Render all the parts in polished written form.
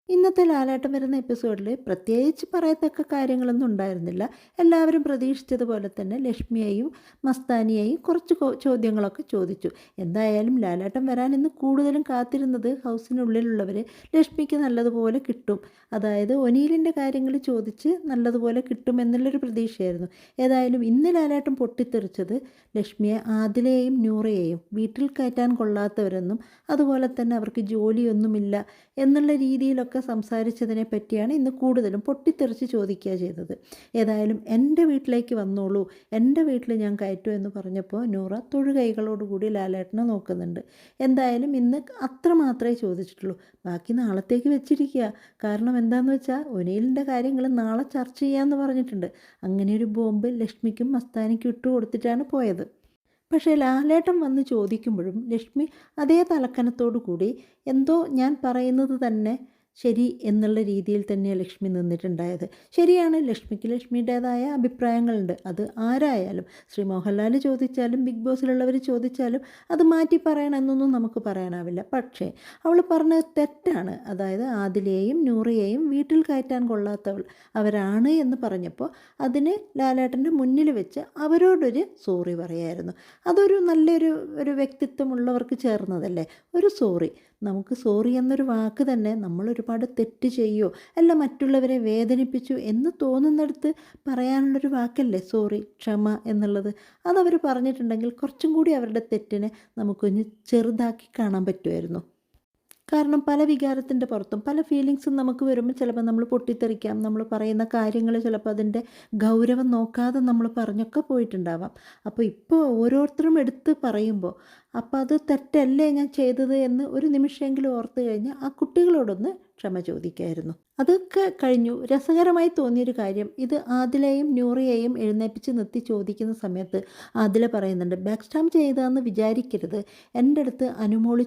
ഇന്നത്തെ ലാലേട്ടൻ വരുന്ന എപ്പിസോഡിൽ പ്രത്യേകിച്ച് പറയത്തക്ക കാര്യങ്ങളൊന്നും ഉണ്ടായിരുന്നില്ല. എല്ലാവരും പ്രതീക്ഷിച്ചതുപോലെ തന്നെ ലക്ഷ്മിയെയും മസ്താനിയെയും കുറച്ച് ചോദ്യങ്ങളൊക്കെ ചോദിച്ചു. എന്തായാലും ലാലേട്ടൻ വരാൻ ഇന്ന് കൂടുതലും കാത്തിരുന്നത് ഹൗസിനുള്ളിലുള്ളവർ ലക്ഷ്മിക്ക് നല്ലതുപോലെ കിട്ടും, അതായത് ഒനീലിൻ്റെ കാര്യങ്ങൾ ചോദിച്ച് നല്ലതുപോലെ കിട്ടും എന്നുള്ളൊരു പ്രതീക്ഷയായിരുന്നു. ഏതായാലും ഇന്ന് ലാലേട്ടൻ പൊട്ടിത്തെറിച്ചത് ലക്ഷ്മിയെ, ആദിലയെയും നൂറയെയും വീട്ടിൽ കയറ്റാൻ കൊള്ളാത്തവരെന്നും അതുപോലെ തന്നെ അവർക്ക് ജോലിയൊന്നുമില്ല എന്നുള്ള രീതിയിലൊക്കെ സംസാരിച്ചതിനെ പറ്റിയാണ് ഇന്ന് കൂടുതലും പൊട്ടിത്തെറിച്ച് ചോദിക്കുക ചെയ്തത്. ഏതായാലും എൻ്റെ വീട്ടിലേക്ക് വന്നോളൂ, എൻ്റെ വീട്ടിൽ ഞാൻ കയറ്റൂ എന്ന് പറഞ്ഞപ്പോൾ നൂറ തൊഴുകൈകളോടുകൂടി ലാലേട്ടനെ നോക്കുന്നുണ്ട്. എന്തായാലും ഇന്ന് അത്ര മാത്രമേ ചോദിച്ചിട്ടുള്ളൂ, ബാക്കി നാളത്തേക്ക് വെച്ചിരിക്കുക. കാരണം എന്താണെന്ന് വെച്ചാൽ ഒനീലിൻ്റെ കാര്യങ്ങൾ നാളെ ചർച്ച ചെയ്യാമെന്ന് പറഞ്ഞിട്ടുണ്ട്. അങ്ങനെ ഒരു ബോംബ് ലക്ഷ്മിക്കും മസ്താനിക്കും ഇട്ട് കൊടുത്തിട്ടാണ് പോയത്. പക്ഷേ ലാലേട്ടൻ വന്ന് ചോദിക്കുമ്പോഴും ലക്ഷ്മി അതേ തലക്കനത്തോടു കൂടി എന്തോ ഞാൻ പറയുന്നത് തന്നെ ശരി എന്നുള്ള രീതിയിൽ തന്നെയാണ് ലക്ഷ്മി നിന്നിട്ടുണ്ടായത്. ശരിയാണ്, ലക്ഷ്മിക്ക് ലക്ഷ്മിയുടേതായ അഭിപ്രായങ്ങളുണ്ട്. അത് ആരായാലും, ശ്രീ മോഹൻലാൽ ചോദിച്ചാലും ബിഗ് ബോസിലുള്ളവർ ചോദിച്ചാലും അത് മാറ്റി പറയണമെന്നൊന്നും നമുക്ക് പറയാനാവില്ല. പക്ഷേ അവൾ പറഞ്ഞത് തെറ്റാണ്. അതായത് ആദിലയെയും നൂറയെയും വീട്ടിൽ കയറ്റാൻ കൊള്ളാത്തവൾ അവരാണ് എന്ന് പറഞ്ഞപ്പോൾ അതിന് ലാലേട്ടൻ്റെ മുന്നിൽ വെച്ച് അവരോടൊരു സോറി പറയായിരുന്നു. അതൊരു നല്ലൊരു വ്യക്തിത്വമുള്ളവർക്ക് ചേർന്നതല്ലേ, ഒരു സോറി. നമുക്ക് സോറി എന്നൊരു വാക്ക് തന്നെ നമ്മൾ ഒരുപാട് തെറ്റ് ചെയ്യോ അല്ല മറ്റുള്ളവരെ വേദനിപ്പിച്ചു എന്ന് തോന്നുന്നിടത്ത് പറയാനുള്ളൊരു വാക്കല്ലേ സോറി, ക്ഷമ എന്നുള്ളത്. അതവർ പറഞ്ഞിട്ടുണ്ടെങ്കിൽ കുറച്ചും കൂടി അവരുടെ തെറ്റിനെ നമുക്കൊന്ന് ചെറുതാക്കി കാണാൻ പറ്റുമായിരുന്നു. കാരണം പല വികാരത്തിൻ്റെ പുറത്തും പല ഫീലിങ്സും നമുക്ക് വരുമ്പോൾ ചിലപ്പോൾ നമ്മൾ പൊട്ടിത്തെറിക്കാം. നമ്മൾ പറയുന്ന കാര്യങ്ങൾ ചിലപ്പോൾ അതിൻ്റെ ഗൗരവം നോക്കാതെ നമ്മൾ പറഞ്ഞൊക്കെ പോയിട്ടുണ്ടാവാം. അപ്പോൾ ഇപ്പോൾ ഓരോരുത്തരും എടുത്ത് പറയുമ്പോൾ അപ്പോൾ അത് തെറ്റല്ലേ ഞാൻ ചെയ്തത് എന്ന് ഒരു നിമിഷമെങ്കിലും ഓർത്ത് കഴിഞ്ഞാൽ ആ കുട്ടികളോടൊന്ന് ക്ഷമ ചോദിക്കായിരുന്നു. അതൊക്കെ കഴിഞ്ഞു. രസകരമായി തോന്നിയൊരു കാര്യം, ഇത് ആദിലയും നൂറയെയും എഴുന്നേൽപ്പിച്ച് നിർത്തി ചോദിക്കുന്ന സമയത്ത് ആദില പറയുന്നുണ്ട്, ബാക്ക് സ്റ്റാമ്പ് ചെയ്തതെന്ന് വിചാരിക്കരുത്. എൻ്റെ അടുത്ത് അനുമോള്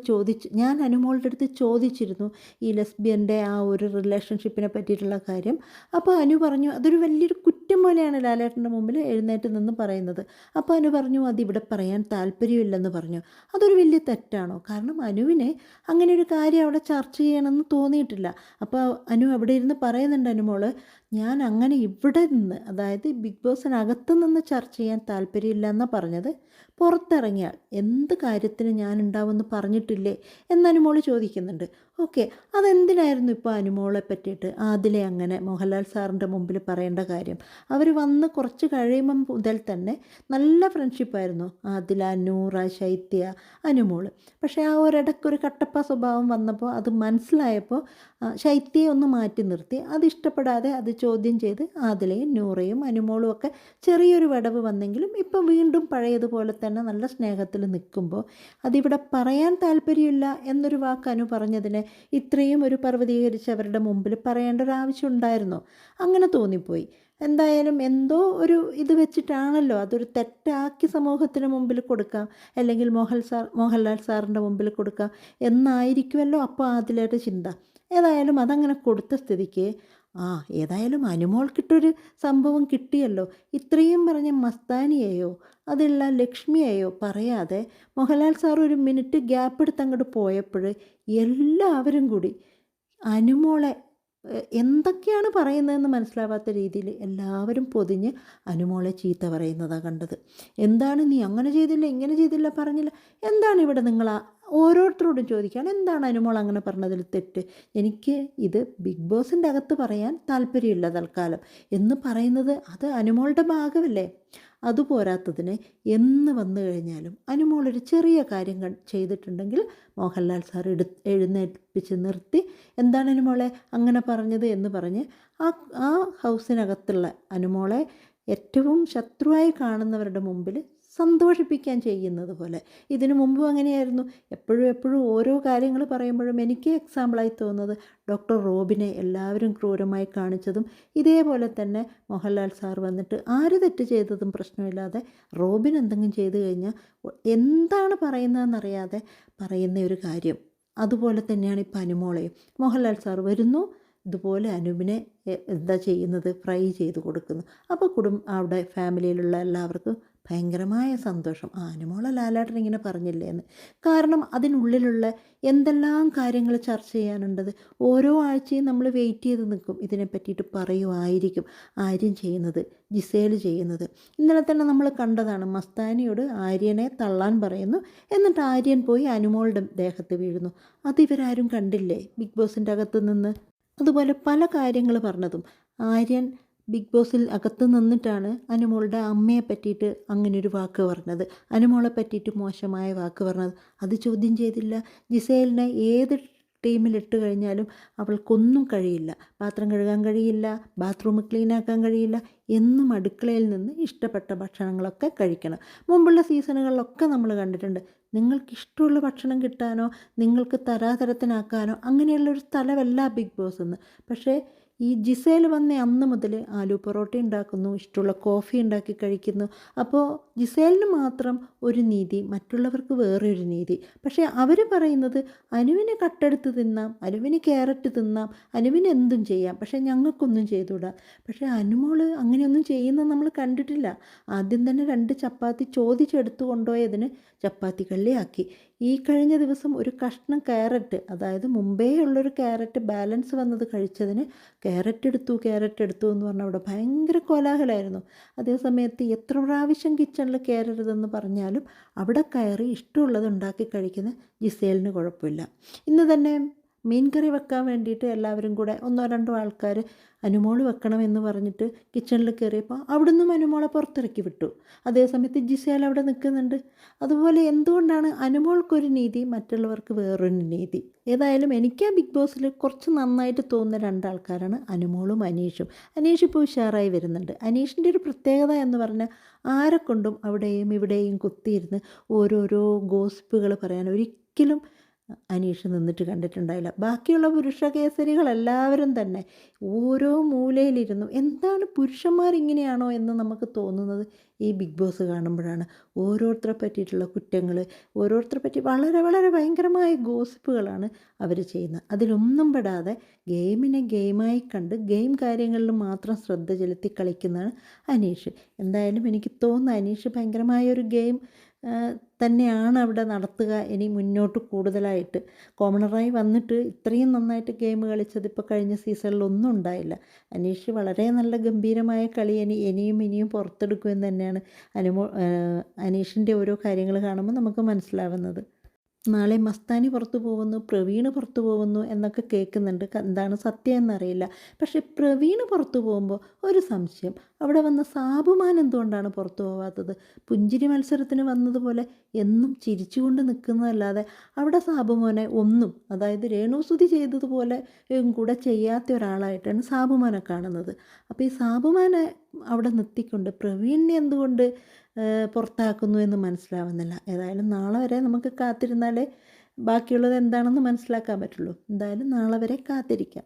ഞാൻ അനുമോളുടെ അടുത്ത് ചോദിച്ചിരുന്നു ഈ ലെസ്ബിയൻ്റെ ആ ഒരു റിലേഷൻഷിപ്പിനെ പറ്റിയിട്ടുള്ള കാര്യം. അപ്പോൾ അനു പറഞ്ഞു അതൊരു വലിയൊരു കുറ്റം പോലെയാണ് ലാലേട്ടൻ്റെ മുമ്പിൽ എഴുന്നേറ്റ് നിന്ന് പറയുന്നത്. അപ്പോൾ അനു പറഞ്ഞു അതിവിടെ പറയാൻ താല്പര്യമില്ലെന്ന് പറഞ്ഞു. അതൊരു വലിയ തെറ്റാണോ? കാരണം അനുവിന് അങ്ങനെ ഒരു കാര്യം അവിടെ ചർച്ച ചെയ്യണമെന്ന് തോന്നിയിട്ടില്ല. അപ്പോൾ അനു അവിടെ ഇരുന്ന് പറയുന്നുണ്ട്, അനുമോള് ഞാൻ അങ്ങനെ ഇവിടെ നിന്ന്, അതായത് ബിഗ് ബോസിനകത്ത് നിന്ന് ചർച്ച ചെയ്യാൻ താല്പര്യമില്ല എന്നാണ് പറഞ്ഞത്. പുറത്തിറങ്ങിയാൽ എന്ത് കാര്യത്തിന് ഞാൻ ഉണ്ടാവുമെന്ന് പറഞ്ഞിട്ടില്ലേ എന്ന് അനുമോള് ചോദിക്കുന്നുണ്ട്. ഓക്കെ, അതെന്തിനായിരുന്നു ഇപ്പോൾ അനുമോളെ പറ്റിയിട്ട് ആദിലെ അങ്ങനെ മോഹൻലാൽ സാറിൻ്റെ മുമ്പിൽ പറയേണ്ട കാര്യം? അവർ വന്ന് കുറച്ച് കഴിയുമ്പം മുതൽ തന്നെ നല്ല ഫ്രണ്ട്ഷിപ്പായിരുന്നു ആദില, നൂറ, ശൈത്യ, അനുമോള്. പക്ഷേ ആ ഒരിടയ്ക്കൊരു കട്ടപ്പ സ്വഭാവം വന്നപ്പോൾ അത് മനസ്സിലായപ്പോൾ ശൈത്യയെ ഒന്ന് മാറ്റി നിർത്തി. അത് ഇഷ്ടപ്പെടാതെ അത് ചോദ്യം ചെയ്ത് ആദിലയും നൂറയും അനുമോളും ഒക്കെ ചെറിയൊരു വിടവ് വന്നെങ്കിലും ഇപ്പം വീണ്ടും പഴയതുപോലെ തന്നെ നല്ല സ്നേഹത്തിൽ നിൽക്കുമ്പോൾ അതിവിടെ പറയാൻ താല്പര്യമില്ല എന്നൊരു വാക്ക് അനു പറഞ്ഞതിനെ ഇത്രയും ഒരു പർവ്വതീകരിച്ച് അവരുടെ മുമ്പിൽ പറയേണ്ട ഒരു ആവശ്യം ഉണ്ടായിരുന്നോ? അങ്ങനെ തോന്നിപ്പോയി. എന്തായാലും എന്തോ ഒരു ഇത് വെച്ചിട്ടാണല്ലോ അതൊരു തെറ്റാക്കി സമൂഹത്തിന് മുമ്പിൽ കൊടുക്കാം, അല്ലെങ്കിൽ മോഹൻലാൽ സാറിൻ്റെ മുമ്പിൽ കൊടുക്കാം എന്നായിരിക്കുമല്ലോ അപ്പോൾ അതിലേറെ ചിന്ത. ഏതായാലും അതങ്ങനെ കൊടുത്ത സ്ഥിതിക്ക് ഏതായാലും അനുമോൾക്കിട്ടൊരു സംഭവം കിട്ടിയല്ലോ. ഇത്രയും പറഞ്ഞ മസ്താനിയെയോ അതുള്ള ലക്ഷ്മിയെയോ പറയാതെ മോഹൻലാൽ സാർ ഒരു മിനിറ്റ് ഗ്യാപ്പ് എടുത്ത് അങ്ങോട്ട് പോയപ്പോൾ എല്ലാവരും കൂടി അനുമോളെ എന്തൊക്കെയാണ് പറയുന്നതെന്ന് മനസ്സിലാവാത്ത രീതിയിൽ എല്ലാവരും പൊതിഞ്ഞ് അനുമോളെ ചീത്ത പറയുന്നതാണ് കണ്ടത്. എന്താണ് നീ അങ്ങനെ ചെയ്തില്ല, ഇങ്ങനെ ചെയ്തില്ല, പറഞ്ഞില്ല, എന്താണ് ഇവിടെ നിങ്ങൾ ഓരോരുത്തരോടും ചോദിക്കുകയാണ് എന്താണ് അനുമോൾ അങ്ങനെ പറഞ്ഞതിൽ തെറ്റ്? എനിക്ക് ഇത് ബിഗ് ബോസിൻ്റെ അകത്ത് പറയാൻ താല്പര്യമില്ല തൽക്കാലം എന്ന് പറയുന്നത് അത് അനുമോളുടെ ഭാഗമല്ലേ? അതുപോരാത്തതിന് എന്ന് വന്നു കഴിഞ്ഞാലും അനുമോളൊരു ചെറിയ കാര്യം ചെയ്തിട്ടുണ്ടെങ്കിൽ മോഹൻലാൽ സാർ എഴുന്നേൽപ്പിച്ച് നിർത്തി എന്താണ് അനുമോളെ അങ്ങനെ പറഞ്ഞത് എന്ന് പറഞ്ഞ് ആ ഹൗസിനകത്തുള്ള അനുമോളെ ഏറ്റവും ശത്രുവായി കാണുന്നവരുടെ മുമ്പിൽ സന്തോഷിപ്പിക്കാൻ ചെയ്യുന്നത് പോലെ. ഇതിനു മുമ്പും അങ്ങനെയായിരുന്നു. എപ്പോഴും ഓരോ കാര്യങ്ങൾ പറയുമ്പോഴും എനിക്ക് എക്സാമ്പിളായി തോന്നുന്നത് ഡോക്ടർ റോബിനെ എല്ലാവരും ക്രൂരമായി കാണിച്ചതും ഇതേപോലെ തന്നെ മോഹൻലാൽ സാർ വന്നിട്ട് ആര് തെറ്റ് ചെയ്തതും പ്രശ്നമില്ലാതെ റോബിൻ എന്തെങ്കിലും ചെയ്തു കഴിഞ്ഞാൽ എന്താണ് പറയുന്നതെന്നറിയാതെ പറയുന്ന ഒരു കാര്യം. അതുപോലെ തന്നെയാണ് ഇപ്പം അനുമോളെയും. മോഹൻലാൽ സാർ വരുന്നു, ഇതുപോലെ അനൂപിനെ എന്താ ചെയ്യുന്നത്, ഫ്രൈ ചെയ്ത് കൊടുക്കുന്നു. അപ്പോൾ അവിടെ ഫാമിലിയിലുള്ള എല്ലാവർക്കും ഭയങ്കരമായ സന്തോഷം. അനുമോളെ ലാലേട്ടൻ ഇങ്ങനെ പറഞ്ഞില്ലേ എന്ന്. കാരണം അതിനുള്ളിലുള്ള എന്തെല്ലാം കാര്യങ്ങൾ ചർച്ച ചെയ്യാനുണ്ടത്. ഓരോ ആഴ്ചയും നമ്മൾ വെയിറ്റ് ചെയ്ത് നിൽക്കും, ഇതിനെ പറ്റിയിട്ട് പറയുമായിരിക്കും ആര്യൻ ചെയ്യുന്നത്, ജിസേൽ ചെയ്യുന്നത്. ഇന്നലെ തന്നെ നമ്മൾ കണ്ടതാണ്, മസ്താനിയോട് ആര്യനെ തള്ളാൻ പറയുന്നു, എന്നിട്ട് ആര്യൻ പോയി അനുമോളുടെ ദേഹത്ത് വീഴുന്നു. അതിവരാരും കണ്ടില്ലേ ബിഗ് ബോസിൻ്റെ അകത്ത് നിന്ന്? അതുപോലെ പല കാര്യങ്ങൾ പറഞ്ഞതും ആര്യൻ ബിഗ് ബോസിൽ അകത്ത് നിന്നിട്ടാണ് അനുമോളുടെ അമ്മയെ പറ്റിയിട്ട് അങ്ങനൊരു വാക്ക് പറഞ്ഞത്, അനുമോളെ പറ്റിയിട്ട് മോശമായ വാക്ക് പറഞ്ഞത്. അത് ചോദ്യം ചെയ്തില്ല. ജിസേലിനെ ഏത് ടീമിലിട്ട് കഴിഞ്ഞാലും അവൾക്കൊന്നും കഴിയില്ല. പാത്രം കഴുകാൻ കഴിയില്ല, ബാത്റൂം ക്ലീനാക്കാൻ കഴിയില്ല, എന്നും അടുക്കളയിൽ നിന്ന് ഇഷ്ടപ്പെട്ട ഭക്ഷണങ്ങളൊക്കെ കഴിക്കണം. മുമ്പുള്ള സീസണുകളിലൊക്കെ നമ്മൾ കണ്ടിട്ടുണ്ട്, നിങ്ങൾക്ക് ഇഷ്ടമുള്ള ഭക്ഷണം കിട്ടാനോ നിങ്ങൾക്ക് തരാതരത്തിനാക്കാനോ അങ്ങനെയുള്ളൊരു സ്ഥലമല്ല ബിഗ് ബോസ് എന്ന്. പക്ഷേ ഈ ജിസേൽ വന്ന അന്ന് മുതൽ ആലു പൊറോട്ട ഉണ്ടാക്കുന്നു, ഇഷ്ടമുള്ള കോഫി ഉണ്ടാക്കി കഴിക്കുന്നു. അപ്പോൾ ജിസേലിന് മാത്രം ഒരു നീതി, മറ്റുള്ളവർക്ക് വേറൊരു നീതി. പക്ഷേ അവർ പറയുന്നത് അനുവിന് കട്ടെടുത്ത് തിന്നാം, അനുവിന് ക്യാരറ്റ് തിന്നാം, അനുവിന് എന്തും ചെയ്യാം, പക്ഷേ ഞങ്ങൾക്കൊന്നും ചെയ്തുകൂടാ. പക്ഷേ അനുമോൾ അങ്ങനെയൊന്നും ചെയ്യുന്നത് നമ്മൾ കണ്ടിട്ടില്ല. ആദ്യം തന്നെ 2 ചപ്പാത്തി ചോദിച്ചെടുത്തു കൊണ്ടുപോയതിന് ചപ്പാത്തി കള്ളിയാക്കി. ഈ കഴിഞ്ഞ ദിവസം ഒരു കഷ്ണം ക്യാരറ്റ്, അതായത് മുമ്പേ ഉള്ളൊരു ക്യാരറ്റ് ബാലൻസ് വന്നത് കഴിച്ചതിന് ക്യാരറ്റ് എടുത്തു എന്ന് പറഞ്ഞാൽ അവിടെ ഭയങ്കര കോലാഹലമായിരുന്നു. അതേ സമയത്ത് എത്ര പ്രാവശ്യം കിച്ചണിൽ കയറരുതെന്ന് പറഞ്ഞാലും അവിടെ കയറി ഇഷ്ടമുള്ളത് ഉണ്ടാക്കി കഴിക്കുന്ന ജിസേലിന് കുഴപ്പമില്ല. ഇന്ന് തന്നെ മീൻ കറി വെക്കാൻ വേണ്ടിയിട്ട് എല്ലാവരും കൂടെ 1-2 ആൾക്കാർ അനുമോൾ വെക്കണമെന്ന് പറഞ്ഞിട്ട് കിച്ചണിൽ കയറിയപ്പോൾ അവിടെ നിന്നും അനുമോളെ പുറത്തിറക്കി വിട്ടു. അതേസമയത്ത് ജിസേൽ അവിടെ നിൽക്കുന്നുണ്ട്. അതുപോലെ എന്തുകൊണ്ടാണ് അനുമോൾക്കൊരു നീതി മറ്റുള്ളവർക്ക് വേറൊരു നീതി? ഏതായാലും എനിക്ക് ആ ബിഗ് ബോസിൽ കുറച്ച് നന്നായിട്ട് തോന്നുന്ന 2 ആൾക്കാരാണ് അനുമോളും അനീഷും. അനീഷ് ഇപ്പോൾ ഉഷാറായി വരുന്നുണ്ട്. അനീഷിൻ്റെ ഒരു പ്രത്യേകത എന്ന് പറഞ്ഞാൽ ആരെക്കൊണ്ടും അവിടെയും ഇവിടെയും കുത്തിയിരുന്ന് ഓരോരോ ഗോസിപ്പുകൾ പറയാൻ ഒരിക്കലും അനീഷ് നിന്നിട്ട് കണ്ടിട്ടുണ്ടായില്ല. ബാക്കിയുള്ള പുരുഷ കേസരികളെല്ലാവരും തന്നെ ഓരോ മൂലയിലിരുന്നു. എന്താണ് പുരുഷന്മാരിങ്ങനെയാണോ എന്ന് നമുക്ക് തോന്നുന്നത് ഈ ബിഗ് ബോസ് കാണുമ്പോഴാണ്. ഓരോരുത്തരെ പറ്റിയിട്ടുള്ള കുറ്റങ്ങൾ, ഓരോരുത്തരെ പറ്റി വളരെ വളരെ ഭയങ്കരമായ ഗോസിപ്പുകളാണ് അവർ ചെയ്യുന്നത്. അതിലൊന്നും പെടാതെ ഗെയിമിനെ ഗെയിമായി കണ്ട് ഗെയിം കാര്യങ്ങളിൽ മാത്രം ശ്രദ്ധ ചെലുത്തി കളിക്കുന്നതാണ് അനീഷ്. എന്തായാലും എനിക്ക് തോന്നുന്നു അനീഷ് ഭയങ്കരമായൊരു ഗെയിം തന്നെയാണ് അവിടെ നടത്തുക ഇനി മുന്നോട്ട് കൂടുതലായിട്ട്. കോമണറായി വന്നിട്ട് ഇത്രയും നന്നായിട്ട് ഗെയിം കളിച്ചത് ഇപ്പോൾ കഴിഞ്ഞ സീസണിലൊന്നും ഉണ്ടായില്ല. അനീഷ് വളരെ നല്ല ഗംഭീരമായ കളി ഇനിയും പുറത്തെടുക്കുമെന്ന് തന്നെയാണ് അനീഷിൻ്റെ ഓരോ കാര്യങ്ങൾ കാണുമ്പോൾ നമുക്ക് മനസ്സിലാവുന്നത്. നാളെ മസ്താനി പുറത്തു പോകുന്നു, പ്രവീണ് പുറത്തു പോകുന്നു എന്നൊക്കെ കേൾക്കുന്നുണ്ട്. എന്താണ് സത്യം എന്നറിയില്ല. പക്ഷേ പ്രവീണ് പുറത്തു പോകുമ്പോൾ ഒരു സംശയം, അവിടെ വന്ന സാബുമാൻ എന്തുകൊണ്ടാണ് പുറത്തു പോകാത്തത്? പുഞ്ചിരി മത്സരത്തിന് വന്നതുപോലെ എന്നും ചിരിച്ചുകൊണ്ട് നിൽക്കുന്നതല്ലാതെ അവിടെ സാബുമോനെ ഒന്നും, അതായത് രേണുസുതി ചെയ്തതുപോലെ കൂടെ ചെയ്യാത്ത ഒരാളായിട്ടാണ് സാബുമാനെ കാണുന്നത്. അപ്പോൾ ഈ സാബുമാനെ അവിടെ നിർത്തിക്കൊണ്ട് പ്രവീണിനെ എന്തുകൊണ്ട് പുറത്താക്കുന്നു എന്ന് മനസ്സിലാവുന്നില്ല. ഏതായാലും നാളെ വരെ നമുക്ക് കാത്തിരുന്നാലേ ബാക്കിയുള്ളത് എന്താണെന്ന് മനസ്സിലാക്കാൻ പറ്റുള്ളൂ. എന്തായാലും നാളെ വരെ കാത്തിരിക്കാം.